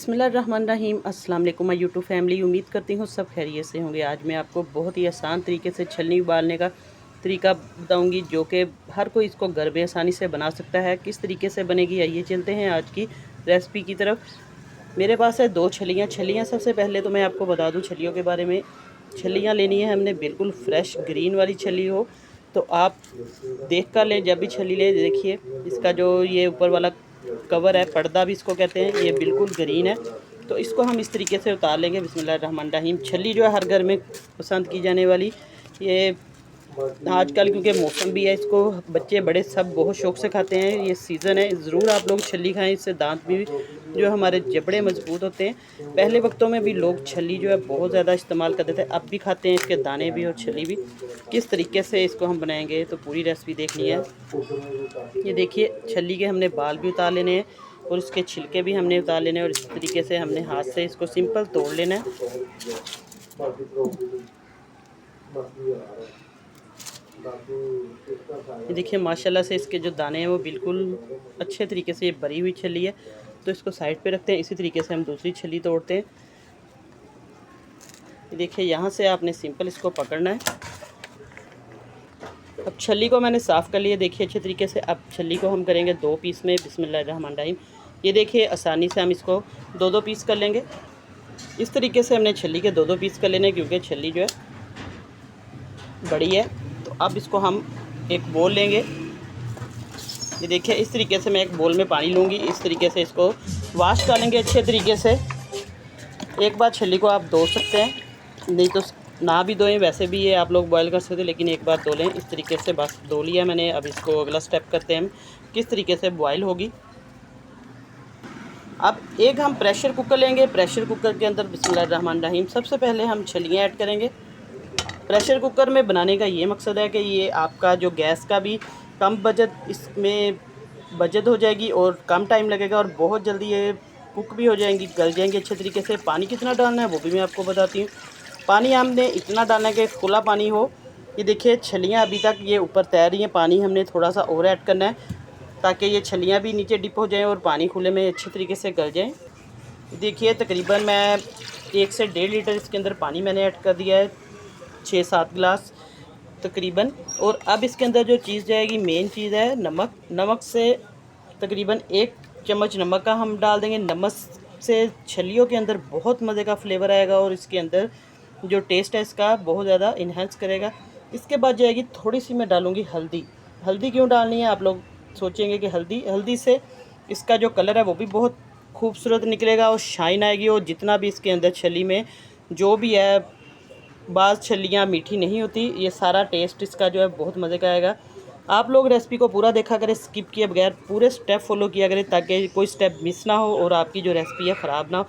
बिस्मिल्लाहिर्रहमानिर्रहीम। अस्सलाम वालेकुम माय यूट्यूब फैमिली। उम्मीद करती हूँ सब खैरियत से होंगे। आज मैं आपको बहुत ही आसान तरीके से छलनी उबालने का तरीका बताऊंगी, जो कि हर कोई इसको घर में आसानी से बना सकता है। किस तरीके से बनेगी, आइए चलते हैं आज की रेसिपी की तरफ। मेरे पास है 2 छलियाँ। सबसे पहले तो मैं आपको बता दूँ छलियों के बारे में। छलियाँ लेनी है हमने बिल्कुल फ्रेश ग्रीन वाली छली हो तो आप देख कर लें। जब भी छली ले, देखिए इसका जो ये ऊपर वाला कवर है, पर्दा भी इसको कहते हैं, ये बिल्कुल ग्रीन है। तो इसको हम इस तरीके से उतार लेंगे। बिस्मिल्लाहिर्रहमानिर्रहीम। छली जो है हर घर में पसंद की जाने वाली, ये आजकल क्योंकि मौसम भी है, इसको बच्चे बड़े सब बहुत शौक से खाते हैं। ये सीज़न है, ज़रूर आप लोग छली खाएं। इससे दांत भी जो हमारे जबड़े मजबूत होते हैं। पहले वक्तों में भी लोग छली जो है बहुत ज़्यादा इस्तेमाल करते थे, अब भी खाते हैं, इसके दाने भी और छली भी। किस तरीके से इसको हम बनाएंगे तो पूरी रेसिपी देखनी है। ये देखिए छली के हमने बाल भी उतार लेने हैं और इसके छिलके भी हमने उतार लेने हैं, और इस तरीके से हमने हाथ से इसको सिंपल तोड़ लेना है। ये देखिए माशाल्लाह से इसके जो दाने हैं वो बिल्कुल अच्छे तरीके से ये भरी हुई छली है। तो इसको साइड पे रखते हैं। इसी तरीके से हम दूसरी छली तोड़ते हैं। ये देखिए यहाँ से आपने सिंपल इसको पकड़ना है। अब छली को मैंने साफ़ कर लिया, देखिए अच्छे तरीके से। अब छली को हम करेंगे 2 पीस में। बिस्मिल्लाहिर्रहमानिर्रहीम। ये देखिए आसानी से हम इसको 2-2 पीस कर लेंगे। इस तरीके से हमने छली के 2-2 पीस कर लेने, क्योंकि छली जो है बड़ी है। तो अब इसको हम एक बोल लेंगे। ये देखिए इस तरीके से मैं एक बोल में पानी लूँगी। इस तरीके से इसको वॉश कर लेंगे अच्छे तरीके से। एक बार छली को आप धो सकते हैं, नहीं तो ना भी धोएं, वैसे भी ये आप लोग बॉयल कर सकते हैं, लेकिन एक बार धो लें। इस तरीके से बस धो लिया मैंने। अब इसको अगला स्टेप करते हैं हम, किस तरीके से बॉयल होगी। अब एक हम प्रेशर कुकर लेंगे। प्रेशर कुकर के अंदर बिस्मिल्लाहिर्रहमानिर्रहीम सबसे पहले हम छलियाँ ऐड करेंगे। प्रेशर कुकर में बनाने का ये मकसद है कि ये आपका जो गैस का भी कम इसमें बचत हो जाएगी और कम टाइम लगेगा, और बहुत जल्दी ये कुक भी हो जाएंगी, गल जाएंगी अच्छे तरीके से। पानी कितना डालना है वो भी मैं आपको बताती हूँ। पानी हमने इतना डालना है कि खुला पानी हो। ये देखिए छलियाँ अभी तक ये ऊपर तैर रही हैं, पानी हमने थोड़ा सा और ऐड करना है ताकि ये छलियाँ भी नीचे डिप हो जाएँ और पानी खुले में अच्छे तरीके से गल जाएँ। देखिए तकरीबन मैं 1 से 1.5 लीटर इसके अंदर पानी मैंने ऐड कर दिया है, 6-7 गिलास तकरीबन। और अब इसके अंदर जो चीज़ जाएगी, मेन चीज़ है नमक। नमक से तकरीबन 1 चम्मच नमक का हम डाल देंगे। नमक से छलियों के अंदर बहुत मज़े का फ्लेवर आएगा और इसके अंदर जो टेस्ट है इसका बहुत ज़्यादा इन्हेंस करेगा। इसके बाद जाएगी थोड़ी सी मैं डालूँगी हल्दी। हल्दी क्यों डालनी है, आप लोग सोचेंगे कि हल्दी से इसका जो कलर है वो भी बहुत खूबसूरत निकलेगा और शाइन आएगी। और जितना भी इसके अंदर छली में जो भी है, बाज़ छलियाँ मीठी नहीं होती, ये सारा टेस्ट इसका जो है बहुत मज़े का आएगा। आप लोग रेसिपी को पूरा देखा करें, स्किप किए बगैर पूरे स्टेप फॉलो किया करें, ताकि कोई स्टेप मिस ना हो और आपकी जो रेसिपी है ख़राब ना हो।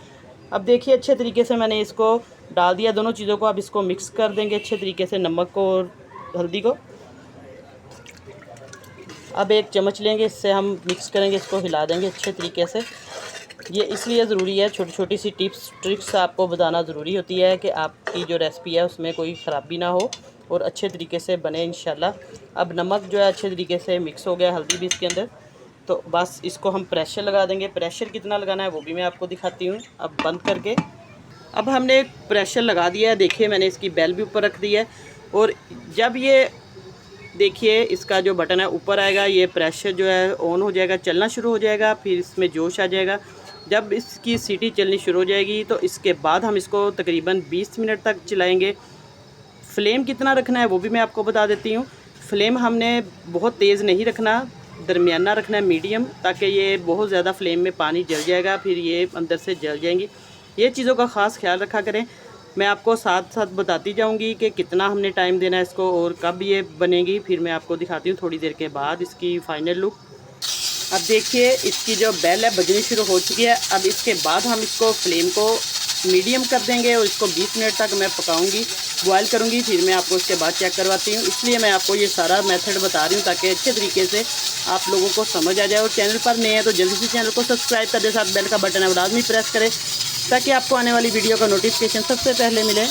अब देखिए अच्छे तरीके से मैंने इसको डाल दिया, दोनों चीज़ों को। अब इसको मिक्स कर देंगे अच्छे तरीके से, नमक को और हल्दी को। अब 1 चम्मच लेंगे, इससे हम मिक्स करेंगे, इसको हिला देंगे अच्छे तरीके से। ये इसलिए ज़रूरी है, छोटी छोटी सी टिप्स ट्रिक्स आपको बताना ज़रूरी होती है कि आपकी जो रेसिपी है उसमें कोई ख़राबी ना हो और अच्छे तरीके से बने इंशाल्लाह। अब नमक जो है अच्छे तरीके से मिक्स हो गया, हल्दी भी इसके अंदर। तो बस इसको हम प्रेशर लगा देंगे। प्रेशर कितना लगाना है वो भी मैं आपको दिखाती हूँ। अब बंद करके, अब हमने प्रेशर लगा दिया है। देखिए मैंने इसकी बेल भी ऊपर रख दी है, और जब ये देखिए इसका जो बटन है ऊपर आएगा, ये प्रेशर जो है ऑन हो जाएगा, चलना शुरू हो जाएगा, फिर इसमें जोश आ जाएगा। जब इसकी सीटी चलनी शुरू हो जाएगी तो इसके बाद हम इसको तकरीबन 20 मिनट तक चलाएंगे। फ्लेम कितना रखना है वो भी मैं आपको बता देती हूँ। फ्लेम हमने बहुत तेज़ नहीं रखना, दरमियाना रखना है, मीडियम, ताकि ये बहुत ज़्यादा फ्लेम में पानी जल जाएगा, फिर ये अंदर से जल जाएंगी। ये चीज़ों का ख़ास ख्याल रखा करें। मैं आपको साथ साथ बताती जाऊंगी कि कितना हमने टाइम देना है इसको और कब ये बनेगी। फिर मैं आपको दिखाती हूँ थोड़ी देर के बाद इसकी फ़ाइनल लुक। अब देखिए इसकी जो बेल है बजनी शुरू हो चुकी है। अब इसके बाद हम इसको फ्लेम को मीडियम कर देंगे और इसको 20 मिनट तक मैं पकाऊंगी, बॉयल करूंगी। फिर मैं आपको इसके बाद चेक करवाती हूँ। इसलिए मैं आपको ये सारा मेथड बता रही हूँ ताकि अच्छे तरीके से आप लोगों को समझ आ जाए। और चैनल पर नए हैं तो जल्दी से चैनल को सब्सक्राइब कर दे, साथ बेल का बटन है वो लाजमी प्रेस करें ताकि आपको आने वाली वीडियो का नोटिफिकेशन सबसे पहले मिले।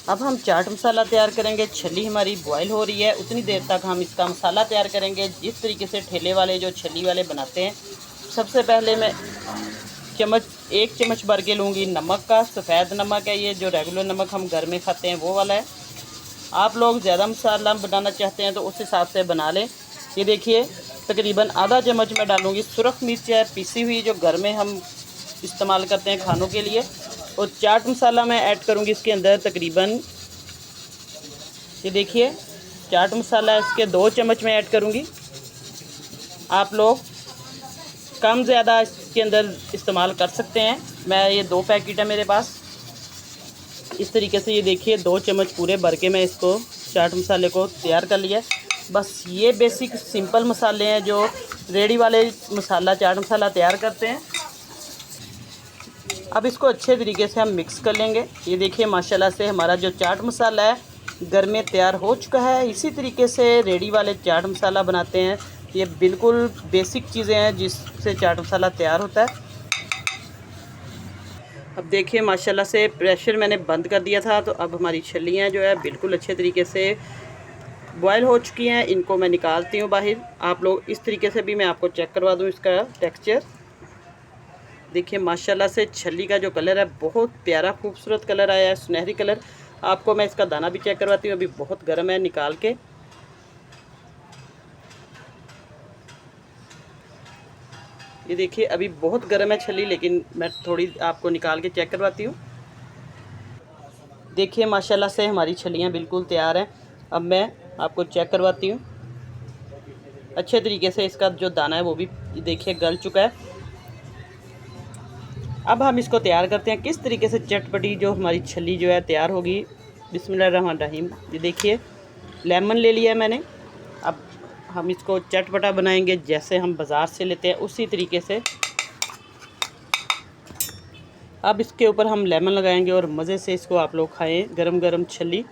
अब हम चाट मसाला तैयार करेंगे। छली हमारी बॉयल हो रही है, उतनी देर तक हम इसका मसाला तैयार करेंगे जिस तरीके से ठेले वाले जो छली वाले बनाते हैं। सबसे पहले मैं एक चम्मच भर के लूँगी नमक का। सफ़ेद नमक है ये, जो रेगुलर नमक हम घर में खाते हैं वो वाला है। आप लोग ज़्यादा मसाला बनाना चाहते हैं तो उस हिसाब से बना लें। ये देखिए तकरीबन आधा चम्मच मैं डालूँगी सुरख मिर्च है पिसी हुई, जो घर में हम इस्तेमाल करते हैं खानों के लिए। और चाट मसाला मैं ऐड करूँगी इसके अंदर तकरीबन, ये देखिए चाट मसाला इसके 2 चम्मच मैं ऐड करूँगी। आप लोग कम ज़्यादा इसके अंदर इस्तेमाल कर सकते हैं। मैं ये 2 पैकेट है मेरे पास। इस तरीके से ये देखिए 2 चम्मच पूरे भर के मैं इसको चाट मसाले को तैयार कर लिया। बस ये बेसिक सिंपल मसाले हैं जो रेडी वाले मसाला चाट मसाला तैयार करते हैं। अब इसको अच्छे तरीके से हम मिक्स कर लेंगे। ये देखिए माशाल्लाह से हमारा जो चाट मसाला है घर में तैयार हो चुका है। इसी तरीके से रेडी वाले चाट मसाला बनाते हैं। ये बिल्कुल बेसिक चीज़ें हैं जिससे चाट मसाला तैयार होता है। अब देखिए माशाल्लाह से प्रेशर मैंने बंद कर दिया था, तो अब हमारी छल्लियाँ जो है बिल्कुल अच्छे तरीके से बॉयल हो चुकी हैं। इनको मैं निकालती हूँ बाहर। आप लोग इस तरीके से भी मैं आपको चेक करवा दूँ इसका टेक्सचर। देखिए माशाल्लाह से छल्ली का जो कलर है बहुत प्यारा खूबसूरत कलर आया है, सुनहरी कलर। आपको मैं इसका दाना भी चेक करवाती हूँ, अभी बहुत गर्म है निकाल के। ये देखिए अभी बहुत गर्म है छल्ली, लेकिन मैं थोड़ी आपको निकाल के चेक करवाती हूँ। देखिए माशाल्लाह से हमारी छल्लियाँ बिल्कुल तैयार हैं। अब मैं आपको चेक करवाती हूँ। अच्छे तरीके से इसका जो दाना है वो भी देखिए गल चुका है। अब हम इसको तैयार करते हैं किस तरीके से चटपटी जो हमारी छल्ली जो है तैयार होगी। बिस्मिल्लाहिर्रहमानिर्रहीम। ये देखिए लेमन ले लिया है मैंने। अब हम इसको चटपटा बनाएंगे जैसे हम बाज़ार से लेते हैं उसी तरीके से। अब इसके ऊपर हम लेमन लगाएंगे और मज़े से इसको आप लोग खाएं, गरम गरम छल्ली।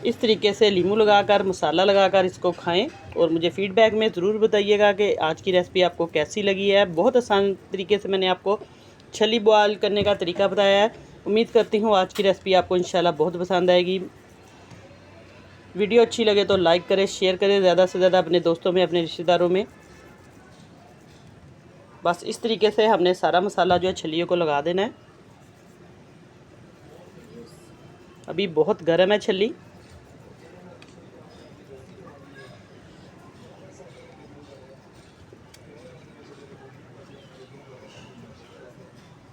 इस तरीके से नींबू लगाकर मसाला लगाकर इसको खाएं और मुझे फ़ीडबैक में ज़रूर बताइएगा कि आज की रेसिपी आपको कैसी लगी है। बहुत आसान तरीके से मैंने आपको छल्ली बॉयल करने का तरीका बताया है। उम्मीद करती हूँ आज की रेसिपी आपको इंशाल्लाह बहुत पसंद आएगी। वीडियो अच्छी लगे तो लाइक करें, शेयर करें ज़्यादा से ज़्यादा अपने दोस्तों में, अपने रिश्तेदारों में। बस इस तरीके से हमने सारा मसाला जो है छल्लियों को लगा देना है। अभी बहुत गर्म है छल्ली।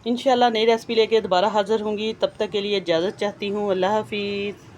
इंशाल्लाह नई रेसिपी लेके दोबारा हाज़िर होंगी। तब तक के लिए इजाज़त चाहती हूँ। अल्लाह हाफिज़।